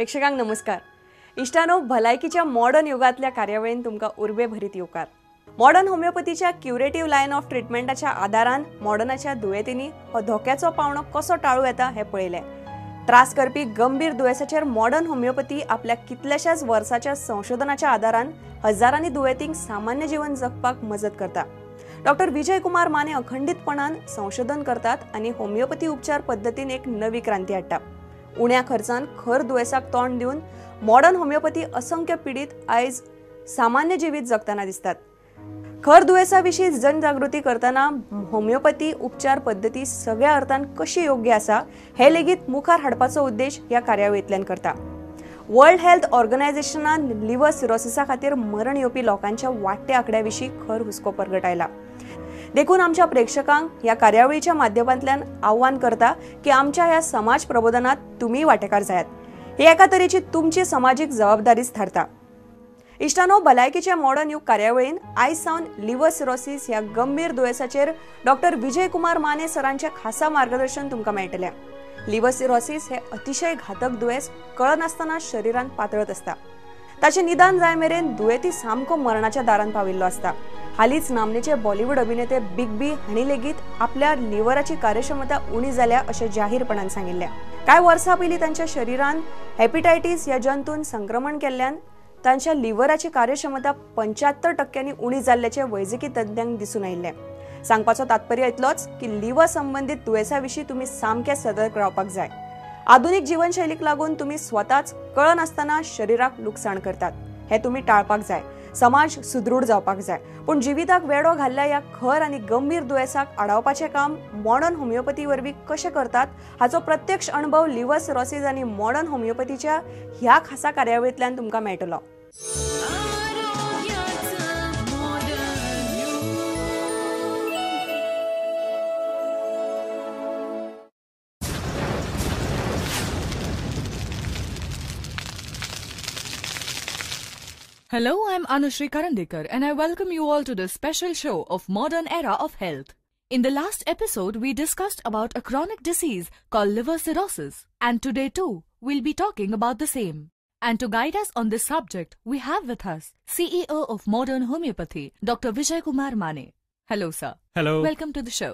प्रेक्षकांक नमस्कार. इष्टानो, भलायकीच्या मॉडर्न युगातल्या कार्यावळीन तुमका उर्बे भरीत येवकार. मॉडर्न होमिओपॅथीच्या क्युरेटिव्ह लायन ऑफ ट्रीटमेंटाच्या आदारान मॉडर्नाच्या दुयेंतींनी हो धोक्याचो पावणो कसो टाळूं येता हे पळयलें. त्रास करपी गंभीर दुयेंसाचेर मॉडर्न होमिओपॅथी आपल्या कितल्याशाच वर्साच्या संशोधनाच्या आदारान हजारांनी दुयेंतींक सामान्य जीवन जगपाक मजत करता. डॉक्टर विजय कुमार माने अखंडितपणान संशोधन करतात आणि होमिओपॅथी उपचार पद्धतीन एक नवी क्रांती हाडटा. उण्या खर्चान खर दुयेंसाक तोंड दिवन मॉडर्न होमिओपॅथी असंख्य पीडित आयज सामान्य जिवीत जगताना दिसतात. खर दुयेंसाविशीं जनजागृती करताना होमिओपॅथी उपचार पद्धती सगळ्या अर्थान कशी योग्य आसा हे लेगीत मुखार हाडपाचो उद्देश ह्या कार्यावळींतल्यान करता. वर्ल्ड हेल्थ ऑर्गनायझेशनान लिव्हर सिरोसिसा खातीर मरण येवपी लोकांच्या वाडट्या आंकड्याविशीं खर हुस्को परगटायला. देखून आमच्या प्रेक्षकांक ह्या कार्यावळीच्या माध्यमांतल्यान आव्हान करता की आमच्या ह्या समाज प्रबोधनात तुम्ही वांटेकार जायात. ही एका तरेची तुमची सामाजिक जबाबदारीच थारता. इष्टानो, भलायकीच्या मॉडर्न युग कार्यावळीन आयज सावन लिव्हर सिरोसिस ह्या गंभीर दुयेंसाचेर डॉक्टर विजय कुमार माने सरांचे खासा मार्गदर्शन तुमकां मेळटलें. लिव्हर सिरोसिस हे अतिशय घातक दुयेंस कळनासतना शरीरांत पातळत असता. ताचे निदान जाय मेरेन दुयेंती सामको मरणाच्या दारान पाविल्लो असता. हालींच नामनेचे बॉलिवूड अभिनेते बिग बी हांणी लेगीत आपल्या लिव्हराची कार्यक्षमता उणी जाल्या अशें जाहीरपणान सांगिल्लें. कांय वर्सां पयलीं तांच्या शरिरान हेपेटायटीस ह्या जंतून संक्रमण केल्ल्यान तांच्या लिव्हराची कार्यक्षमता 75% उणी जाल्ल्याचे वैजकी तज्ञांक दिसून आयिल्लें. सांगपाचो तात्पर्य इतलोच की लिव्हर संबंधित दुयेंसाविशीं तुमी सामके सतर्क रावपाक जाय. आधुनिक जीवनशैलीक लागून तुमी स्वताच कळनासतना शरीराक लुकसाण करतात. हे तुमी टाळपाक जाय. समाज सुदृढ जावपाक जाय. पूण जिविताक वेडो घाल्ल्या ह्या खर आनी गंभीर दुयेंसाक आडावपाचें काम मॉडर्न होमिओपॅथी वरवीं कशें करतात हाचो प्रत्यक्ष अनुभव लिव्हर सिरोसिस आनी मॉडर्न होमिओपॅथीच्या ह्या खासा कार्यावळींतल्यान तुमकां मेळटलो. Hello, I'm Anushri Karandikar and I welcome you all to this special show of Modern Era of Health. In the last episode, we discussed about a chronic disease called liver cirrhosis, and today too, we'll be talking about the same. And to guide us on this subject, we have with us CEO of Modern Homeopathy, Dr. Vijay Kumar Mane. Hello, sir. Hello. Welcome to the show.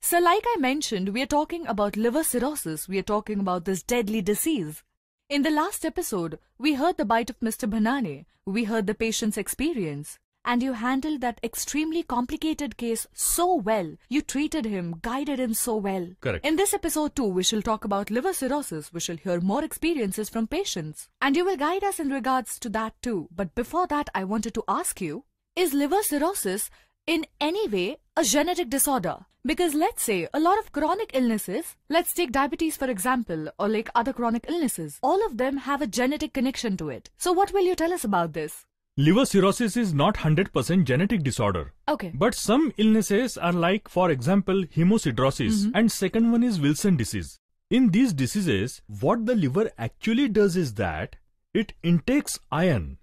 So like I mentioned, we are talking about liver cirrhosis. We are talking about this deadly disease. In the last episode, we heard the bite of Mr. Bhanane, we heard the patient's experience, and you handled that extremely complicated case so well. You treated him, guided him so well. Correct. In this episode too, we shall talk about liver cirrhosis. We shall hear more experiences from patients. And you will guide us in regards to that too. But before that, I wanted to ask you, is liver cirrhosis in any way a genetic disorder? Because let's say a lot of chronic illnesses, let's take diabetes for example, or like other chronic illnesses, all of them have a genetic connection to it. So what will you tell us about this? Liver cirrhosis is not 100% genetic disorder. Okay. But some illnesses are like, for example, hemosiderosis, and second one is Wilson disease. In these diseases, what the liver actually does is that it intakes iron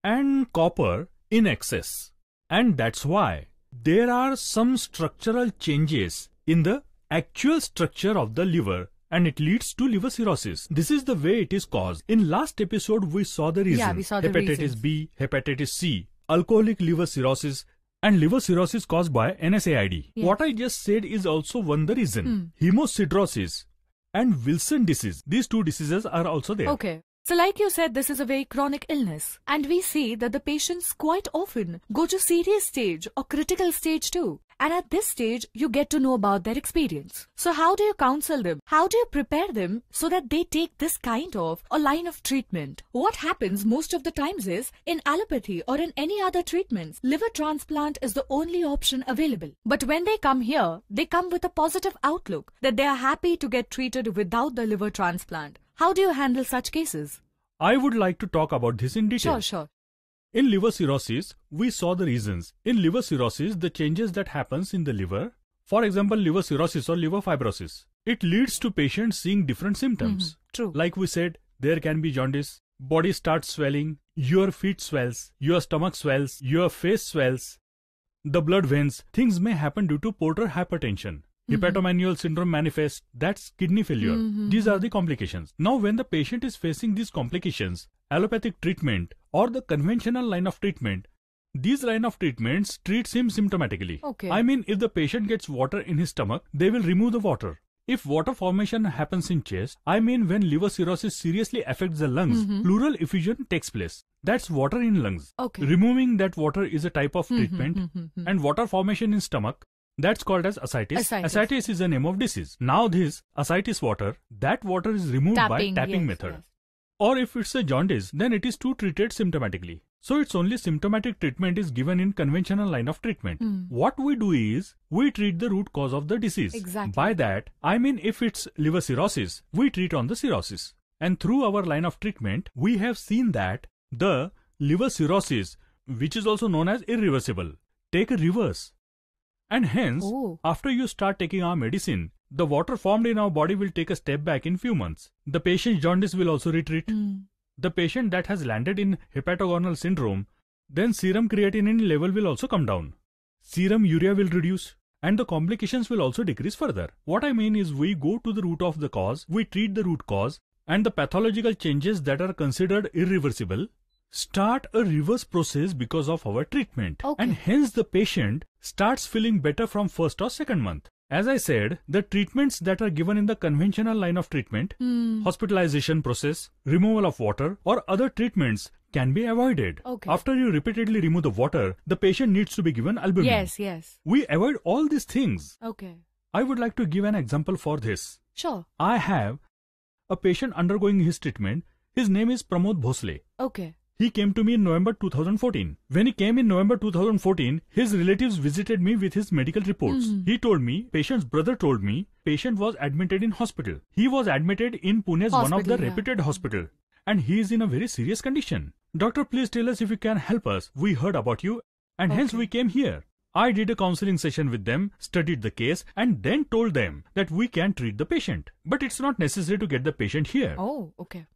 and copper in excess. And that's why there are some structural changes in the actual structure of the liver and it leads to liver cirrhosis. This is the way it is caused. In last episode, we saw the reason. Yeah, we saw the hepatitis reasons. B, hepatitis C, alcoholic liver cirrhosis and liver cirrhosis caused by NSAID. Yeah. What I just said is also one the reason. Hemosiderosis and Wilson disease. These two diseases are also there. Okay. So like you said, this is a very chronic illness. And we see that the patients quite often go to serious stage or critical stage too. And at this stage, you get to know about their experience. So how do you counsel them? How do you prepare them so that they take this kind of a line of treatment? What happens most of the times is, in allopathy or in any other treatments, liver transplant is the only option available. But when they come here, they come with a positive outlook that they are happy to get treated without the liver transplant. How do you handle such cases? I would like to talk about this in detail. Sure. In liver cirrhosis, we saw the reasons. In liver cirrhosis, the changes that happens in the liver, for example, liver cirrhosis or liver fibrosis, it leads to patients seeing different symptoms. True. Like we said, there can be jaundice, body starts swelling, your feet swells, your stomach swells, your face swells, the blood veins. Things may happen due to portal hypertension. hepatomanual syndrome manifests, that's kidney failure. These are the complications. Now, when the patient is facing these complications, allopathic treatment or the conventional line of treatment, these line of treatments treats him symptomatically. Okay. I mean, if the patient gets water in his stomach, they will remove the water. If water formation happens in chest, I mean when liver cirrhosis seriously affects the lungs, pleural effusion takes place. That's water in lungs. Okay. Removing that water is a type of treatment. And water formation in stomach, that's called as ascites. Ascites is the name of disease. Now this ascites water, that water is removed by tapping method. Yes. Or if it's a jaundice, then it is too treated symptomatically. So it's only symptomatic treatment is given in conventional line of treatment. What we do is, we treat the root cause of the disease. Exactly. By that, I mean if it's liver cirrhosis, we treat on the cirrhosis. And through our line of treatment, we have seen that the liver cirrhosis, which is also known as irreversible, take a reverse. And hence, after you start taking our medicine, the water formed in our body will take a step back in few months. The patient's jaundice will also retreat. The patient that has landed in hepatogonal syndrome, then serum creatinine level will also come down. Serum urea will reduce and the complications will also decrease further. What I mean is we go to the root of the cause, we treat the root cause, and the pathological changes that are considered irreversible start a reverse process because of our treatment. And hence the patient starts feeling better from first or second month. As I said, the treatments that are given in the conventional line of treatment, hospitalization process, removal of water or other treatments can be avoided. After you repeatedly remove the water, the patient needs to be given albumin. Yes. We avoid all these things. Okay. I would like to give an example for this. Sure. I have a patient undergoing his treatment. His name is Pramod Bhosle. Okay. He came to me in November 2014. When he came in November 2014, his relatives visited me with his medical reports. He told me, patient's brother told me, patient was admitted in hospital. He was admitted in Pune's one of the reputed hospital. And he is in a very serious condition. Doctor, please tell us if you can help us. We heard about you and hence we came here. I did a counseling session with them, studied the case and then told them that we can treat the patient. But it's not necessary to get the patient here.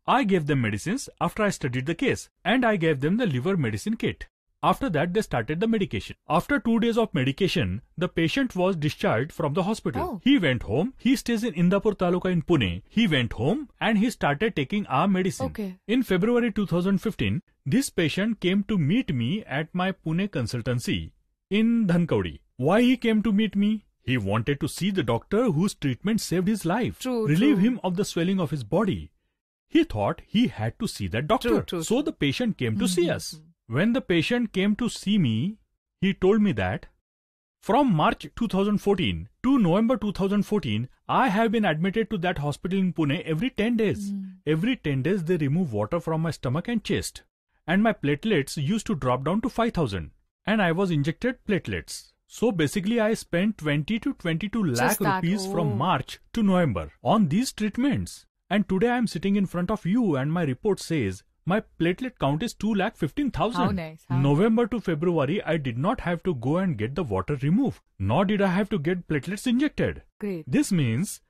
I gave them medicines after I studied the case and I gave them the liver medicine kit. After that they started the medication. After 2 days of medication, the patient was discharged from the hospital. He went home. He stays in Indapur Taluka in Pune. He went home and he started taking our medicine. In February 2015, this patient came to meet me at my Pune consultancy in Dhankaudi. Why he came to meet me? He wanted to see the doctor whose treatment saved his life, relieve him of the swelling of his body. He thought he had to see that doctor. So the patient came to see us. When the patient came to see me, he told me that from March 2014 to November 2014, I have been admitted to that hospital in Pune every 10 days. Every 10 days they remove water from my stomach and chest. And my platelets used to drop down to 5,000. And I was injected platelets. So basically I spent 20 to 22 lakh rupees from March to November on these treatments. And today I am sitting in front of you and my report says my platelet count is 2,15,000. How nice. November to February I did not have to go and get the water removed. Nor did I have to get platelets injected. Great. This means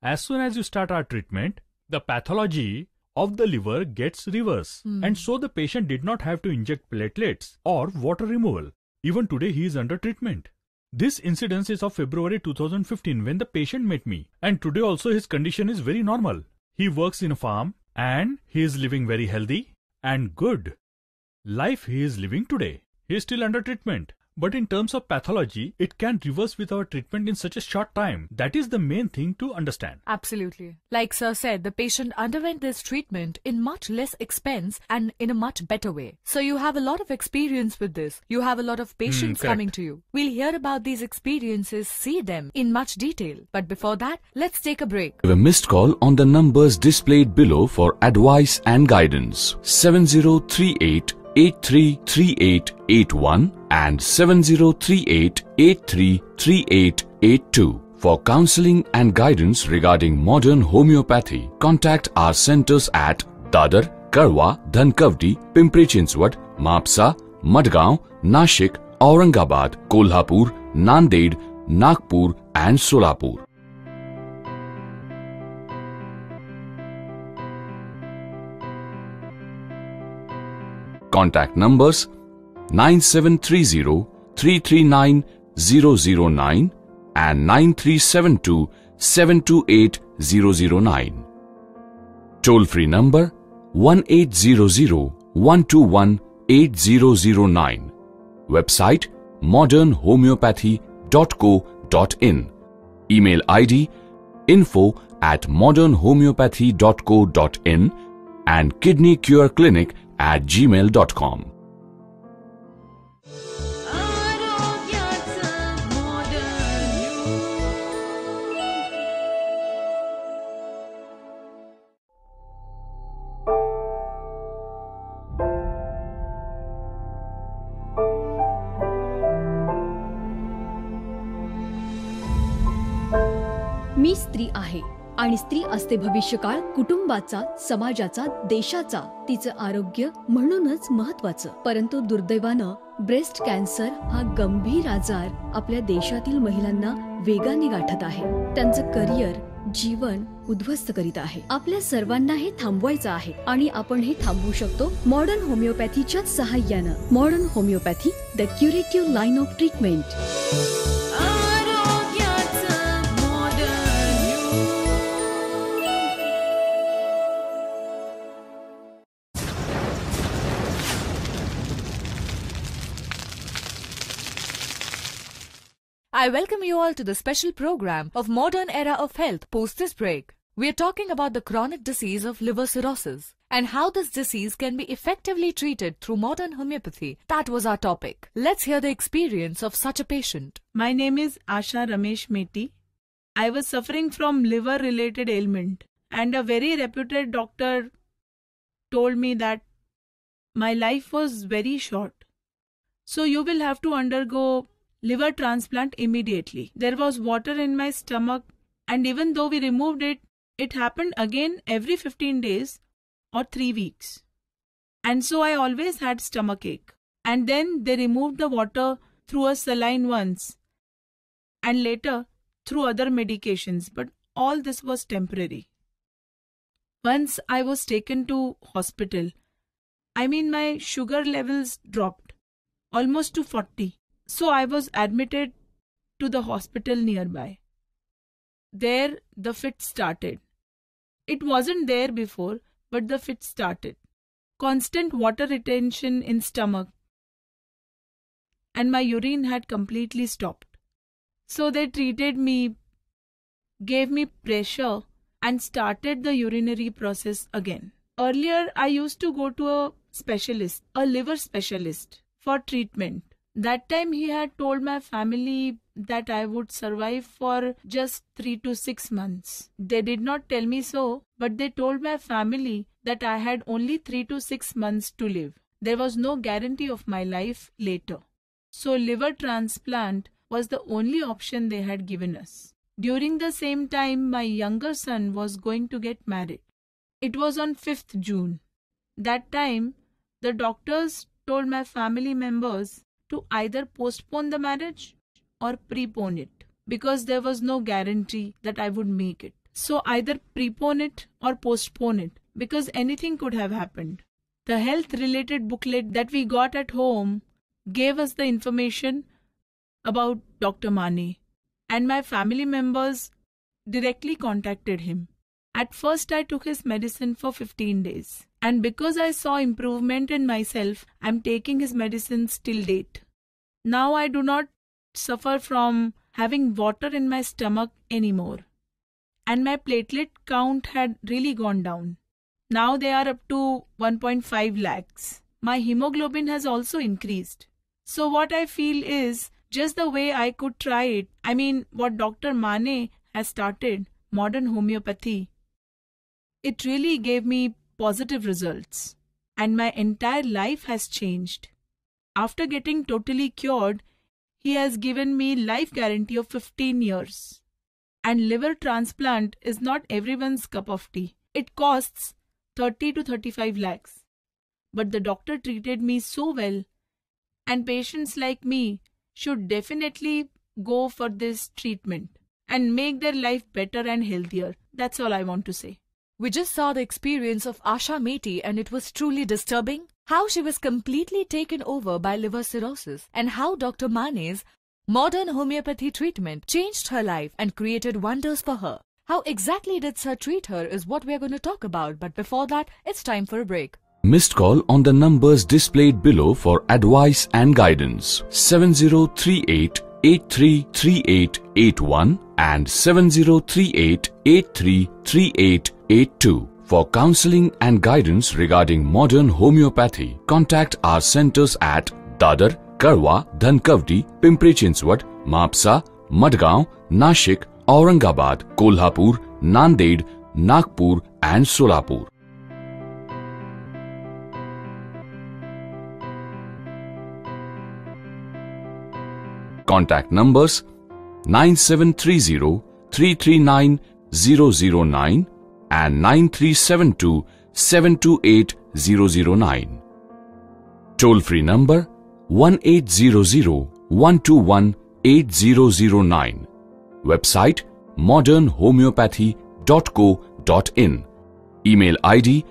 as soon as you start our treatment, the pathology of the liver gets reversed. And so the patient did not have to inject platelets or water removal. Even today he is under treatment. This incidence is of February 2015 when the patient met me. And today also his condition is very normal. He works in a farm and he is living very healthy and good life he is living today. He is still under treatment. But in terms of pathology, it can reverse with our treatment in such a short time. That is the main thing to understand. Absolutely. Like Sir said, the patient underwent this treatment in much less expense and in a much better way. So you have a lot of experience with this. You have a lot of patients coming to you. We'll hear about these experiences, see them in much detail. But before that, let's take a break. Give a missed call on the numbers displayed below for advice and guidance. 7038 833881 and 7038833882. For counseling and guidance regarding modern homeopathy, contact our centers at Dadar, Karwa, Dhankavdi, Pimpri Chinchwad, Mapsa, Madgaon, Nashik, Aurangabad, Kolhapur, Nanded, Nagpur and Solapur. Contact numbers 9730 339 009 and 9372 728 009. Toll-free number 1800-121-8009. Website modernhomeopathy.co.in. Email ID info@modernhomeopathy.co.in and kidneycureclinic@gmail.com. मी स्त्री आहे आणि स्त्री असते भविष्यकाळ कुटुंबाचा, समाजाचा, देशाचा. तिचं आरोग्य म्हणूनच महत्वाचं. परंतु दुर्दैवानं ब्रेस्ट कॅन्सर हा गंभीर आजार आपल्या देशातील महिलांना वेगाने गाठत आहे. त्यांचं करिअर, जीवन उद्ध्वस्त करीत आहे. आपल्या सर्वांना हे थांबवायचं आहे आणि आपण हे थांबवू शकतो मॉडर्न होमिओपॅथीच्या सहाय्यानं. Modern homeopathy, the curative line of treatment. I welcome you all to the special program of Modern Era of Health post this break. We are talking about the chronic disease of liver cirrhosis and how this disease can be effectively treated through modern homeopathy. That was our topic. Let's hear the experience of such a patient. My name is April17. I was suffering from liver-related ailment, and a very reputed doctor told me that my life was very short. So you will have to undergo liver transplant immediately. There was water in my stomach, and even though we removed it, it happened again every 15 days or 3 weeks. And so I always had stomachache. And then they removed the water through a saline once, and later through other medications, but all this was temporary. Once I was taken to hospital. My sugar levels dropped almost to 40. So I was admitted to the hospital nearby. There the fit started. It wasn't there before, but the fit started. Constant water retention in stomach, and my urine had completely stopped. So they treated me, gave me pressure, and started the urinary process again. Earlier I used to go to a specialist, a liver specialist, for treatment. That time he had told my family that I would survive for just 3 to 6 months. They did not tell me so, but they told my family that I had only 3 to 6 months to live. There was no guarantee of my life later. So liver transplant was the only option they had given us. During the same time, my younger son was going to get married. It was on 5th June. That time, the doctors told my family members to either postpone the marriage or prepone it, because there was no guarantee that I would make it. So either prepone it or postpone it, because anything could have happened. The health related booklet that we got at home gave us the information about Dr. Mane, and my family members directly contacted him. At first I took his medicine for 15 days. And because I saw improvement in myself, I'm taking his medicines till date. Now I do not suffer from having water in my stomach anymore. And my platelet count had really gone down. Now they are up to 1.5 lakhs. My hemoglobin has also increased. So what I feel is just the way I could try it. What Dr. Mane has started, modern homeopathy, it really gave me positive results, and my entire life has changed. After getting totally cured, he has given me life guarantee of 15 years. And liver transplant is not everyone's cup of tea. It costs 30 to 35 lakhs. But the doctor treated me so well, and patients like me should definitely go for this treatment and make their life better and healthier. That's all I want to say. We just saw the experience of Asha Meti, and it was truly disturbing how she was completely taken over by liver cirrhosis, and how Dr. Mane's Modern homeopathy treatment changed her life and created wonders for her. How exactly did Sir treat her is what we are going to talk about, but before that, it's time for a break. Missed call on the numbers displayed below for advice and guidance. 7038 833881 and 7038 833882. For counseling and guidance regarding modern homeopathy, contact our centers at Dadar, Karwa, Dhankavdi, Pimpri-Chinchwad, Maapsa, Madgaon, Nashik, Aurangabad, Kolhapur, Nanded, Nagpur and Solapur. Contact numbers 9730 339 009 and 9372 728 009. Toll free number 1800 121 8009. Website modernhomeopathy.co.in. Email ID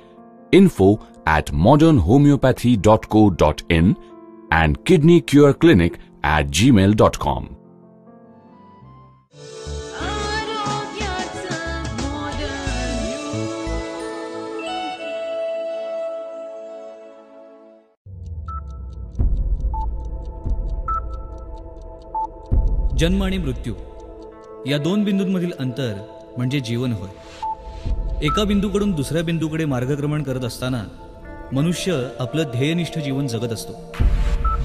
info@modernhomeopathy.co.in and kidneycureclinic@gmail.com. जन्म आणि मृत्यू या दोन बिंदूंमधील अंतर म्हणजे जीवन होय. एका बिंदूकडून दुसऱ्या बिंदूकडे मार्गक्रमण करत असताना मनुष्य आपलं ध्येयनिष्ठ जीवन जगत असतो.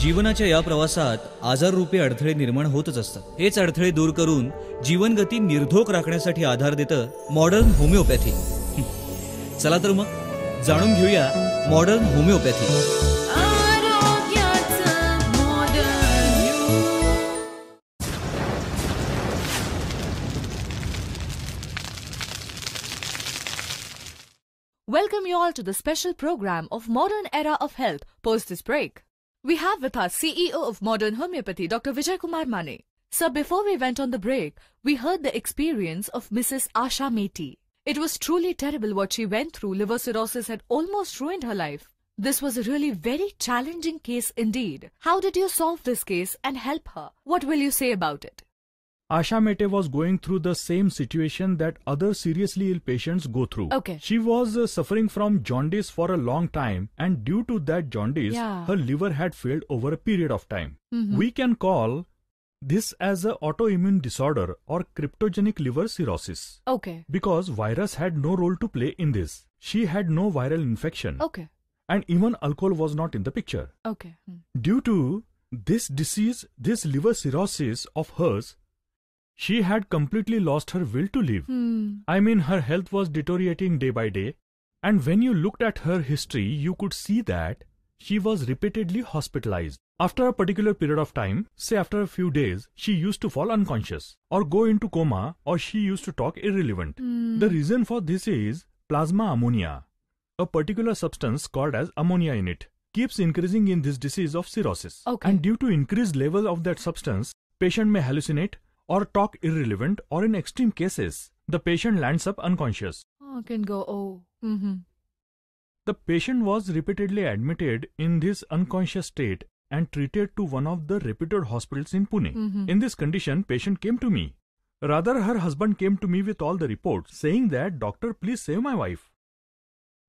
जीवनाच्या या प्रवासात आजाररूपी अडथळे निर्माण होतच असतात. हेच अडथळे दूर करून जीवनगती निर्धोक राखण्यासाठी आधार देतं मॉडर्न होमिओपॅथी. चला तर मग जाणून घेऊया modern homoeopathy. Welcome you all to the special program of Modern Era of Health post this break. We have with us CEO of Modern Homeopathy, Dr. Vijay Kumar Mane. Sir, before we went on the break, we heard the experience of Mrs. Asha Meti. It was truly terrible what she went through. Liver cirrhosis had almost ruined her life. This was a really very challenging case indeed. How did you solve this case and help her? What will you say about it? Asha Mete was going through the same situation that other seriously ill patients go through. Okay. She was suffering from jaundice for a long time, and due to that jaundice, her liver had failed over a period of time. We can call this as an autoimmune disorder or cryptogenic liver cirrhosis. Okay. Because virus had no role to play in this. She had no viral infection. Okay. And even alcohol was not in the picture. Okay. Due to this disease, this liver cirrhosis of hers, she had completely lost her will to live. I mean, her health was deteriorating day by day. And when you looked at her history, you could see that she was repeatedly hospitalized. After a particular period of time, say after a few days, she used to fall unconscious or go into coma, or she used to talk irrelevant. The reason for this is plasma ammonia, a particular substance called as ammonia in it, keeps increasing in this disease of cirrhosis. Okay. And due to increased level of that substance, patient may hallucinate or talk irrelevant, or in extreme cases, the patient lands up unconscious. Oh, can go, The patient was repeatedly admitted in this unconscious state and treated to one of the reputed hospitals in Pune. In this condition, patient came to me. Rather, her husband came to me with all the reports, saying that, "Doctor, please save my wife."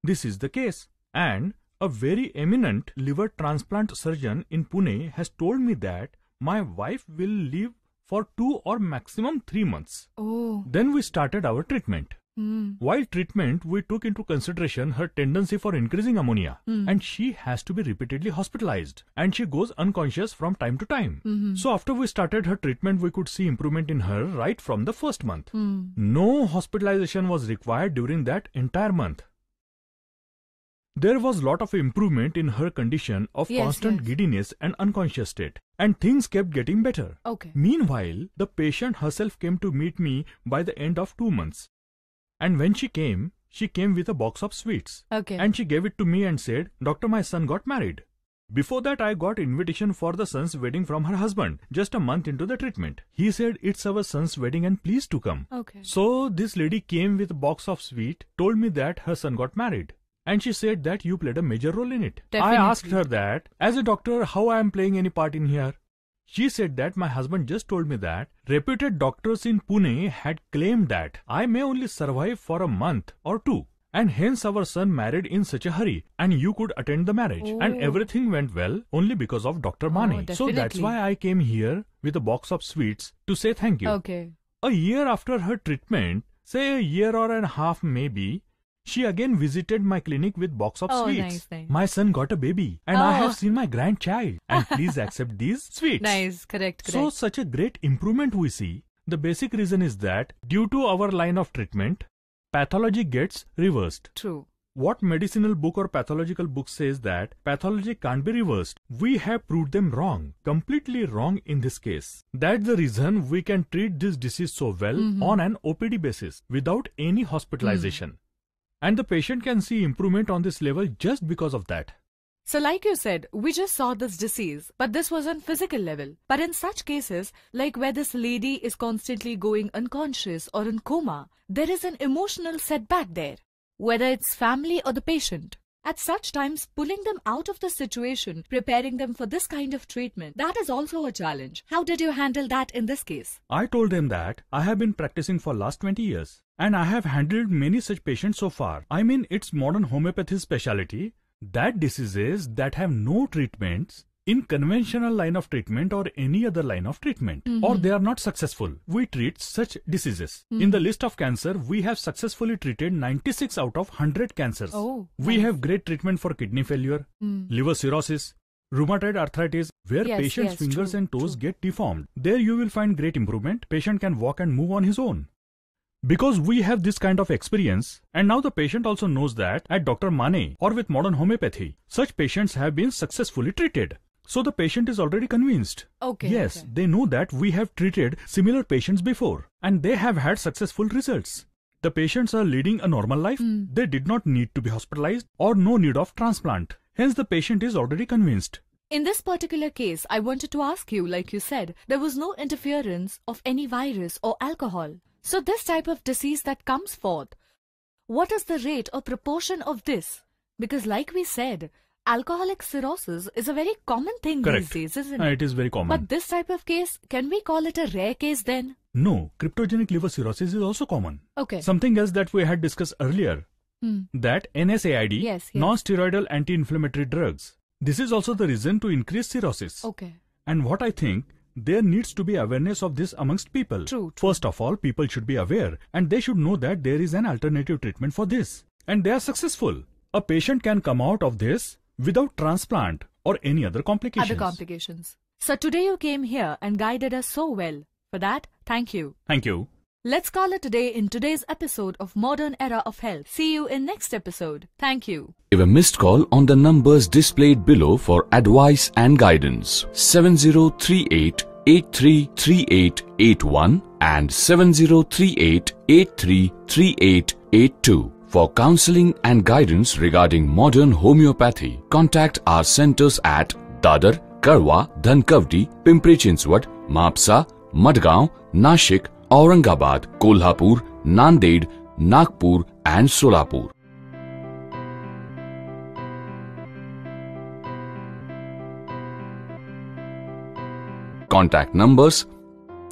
This is the case. And a very eminent liver transplant surgeon in Pune has told me that my wife will live for 2 or maximum 3 months. Oh. Then we started our treatment. While treatment, we took into consideration her tendency for increasing ammonia, and she has to be repeatedly hospitalized, and she goes unconscious from time to time. So after we started her treatment, we could see improvement in her right from the first month. No hospitalization was required during that entire month. There was lot of improvement in her condition of constant giddiness and unconscious state, and things kept getting better. Okay. Meanwhile, the patient herself came to meet me by the end of 2 months. And when she came with a box of sweets. Okay. And she gave it to me and said, "Doctor, my son got married." Before that, I got invitation for the son's wedding from her husband, just a month into the treatment. He said, "It's our son's wedding and please to come." Okay. So this lady came with a box of sweet, told me that her son got married. And she said that you played a major role in it. Definitely. I asked her that, as a doctor, how I am playing any part in here? She said that my husband just told me that reputed doctors in Pune had claimed that I may only survive for a month or two. And hence our son married in such a hurry and you could attend the marriage. And everything went well only because of Dr. Mane. So that's why I came here with a box of sweets to say thank you. Okay. A year after her treatment, say a year or a half maybe, she again visited my clinic with box of sweets. Nice. My son got a baby and I have seen my grandchild. And please accept these sweets. Nice, correct. So such a great improvement we see. The basic reason is that due to our line of treatment, pathology gets reversed. True. What medicinal book or pathological book says that pathology can't be reversed? We have proved them wrong, completely wrong in this case. That's the reason we can treat this disease so well on an OPD basis without any hospitalization. And the patient can see improvement on this level just because of that. So like you said, we just saw this disease, but this was on physical level. But in such cases, like where this lady is constantly going unconscious or in coma, there is an emotional setback there, whether it's family or the patient. At such times, pulling them out of the situation, preparing them for this kind of treatment, that is also a challenge. How did you handle that in this case? I told them that I have been practicing for last 20 years and I have handled many such patients so far. I mean, it's modern homeopathy specialty that diseases that have no treatments in conventional line of treatment or any other line of treatment, or they are not successful. We treat such diseases. In the list of cancer, we have successfully treated 96 out of 100 cancers. We have great treatment for kidney failure, liver cirrhosis, rheumatoid arthritis, where patient's fingers and toes get deformed. There you will find great improvement. Patient can walk and move on his own. Because we have this kind of experience, and now the patient also knows that at Dr. Mane or with modern homeopathy, such patients have been successfully treated. So the patient is already convinced. Yes, they know that we have treated similar patients before and they have had successful results. The patients are leading a normal life. They did not need to be hospitalized or no need of transplant. Hence the patient is already convinced. In this particular case, I wanted to ask you, like you said, there was no interference of any virus or alcohol. So this type of disease that comes forth, what is the rate or proportion of this? Because like we said, alcoholic cirrhosis is a very common thing these days, isn't it? It is very common. But this type of case, can we call it a rare case then? No, cryptogenic liver cirrhosis is also common. Something else that we had discussed earlier, that NSAID, non-steroidal anti-inflammatory drugs. This is also the reason to increase cirrhosis. And what I think, there needs to be awareness of this amongst people. True. First of all, people should be aware and they should know that there is an alternative treatment for this. And they are successful. A patient can come out of this without transplant or any other complications. So today you came here and guided us so well. For that, thank you. Thank you. Let's call it a day in today's episode of Modern Era of Health. See you in next episode. Thank you. Give a missed call on the numbers displayed below for advice and guidance. 7038 833881 and 7038 833882. For counseling and guidance regarding modern homeopathy, contact our centers at Dadar, Karwa, Dhankavdi, Pimpri-Chinchwad, Maapsa, Madgaon, Nashik, Aurangabad, Kolhapur, Nanded, Nagpur and Solapur. Contact numbers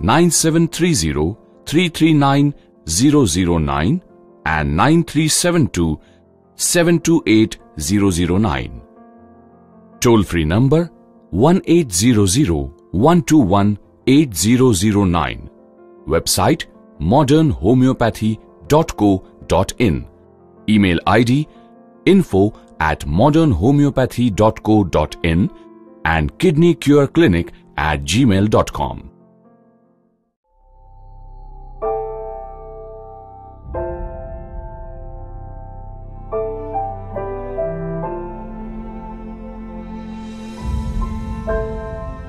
9730 339 009 and 9372 728 009. Toll-free number 1800 121 8009. Website modernhomeopathy.co.in. Email ID info@modernhomeopathy.co.in and kidneycureclinic@gmail.com.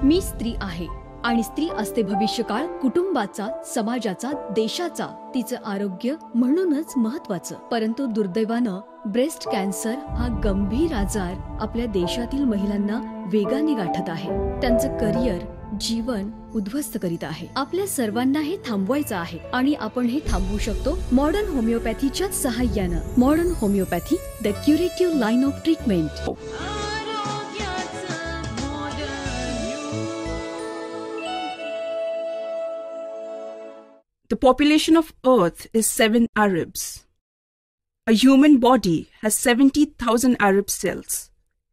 मी स्त्री आहे आणि स्त्री असते भविष्यकाळ कुटुंबाचा, समाजाचा, देशाचा, तिचं आरोग्य म्हणूनच महत्वाचं. परंतु दुर्दैवानं ब्रेस्ट कॅन्सर हा गंभीर आजार आपल्या देशातील महिलांना वेगाने गाठत आहे. त्यांचं करिअर, जीवन उद्ध्वस्त करीत आहे. आपल्या सर्वांना हे थांबवायचं आहे आणि आपण हे थांबवू शकतो मॉडर्न होमिओपॅथीच्या सहाय्यानं. Modern homeopathy, the curative line of treatment. The population of Earth is 7 Arabs. A human body has 70,000 Arab cells.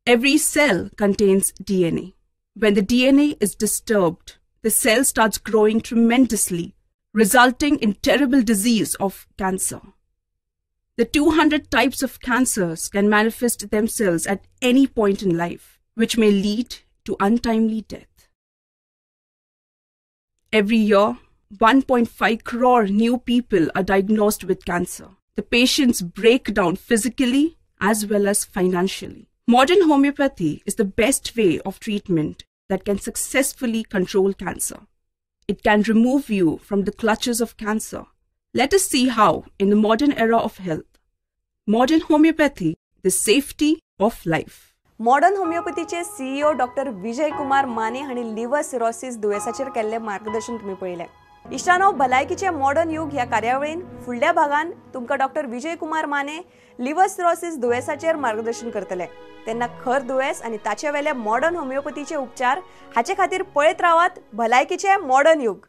Every cell contains DNA. When the DNA is disturbed, the cell starts growing tremendously, resulting in terrible disease of cancer. The 200 types of cancers can manifest themselves at any point in life, which may lead to untimely death. Every year, 1.5 crore new people are diagnosed with cancer. The patients break down physically as well as financially. Modern homeopathy is the best way of treatment that can successfully control cancer. It can remove you from the clutches of cancer. Let us see how in the modern era of health. Modern homeopathy, the safety of life. मॉडर्न होमिओपॅथीचे CEO doctor Vijay Kumar Mane हांणी liver cirrhosis दुयेसाचेर केल्ले मार्गदर्शन तुम्ही पळयलें. इश्टानो, भलायकीचे modern युग ह्या कार्यावळीन फुडल्या भागान तुमकां डॉक्टर विजय कुमार माने लिव्हर सिरोसिस दुयेसाचेर मार्गदर्शन करतले. तेन्ना खर दुयेस आनी ताचे वेले मॉडर्न होमिओपॅथीचे उपचार हाचे खातीर पळयत रावात भलायकीचे मॉडर्न युग.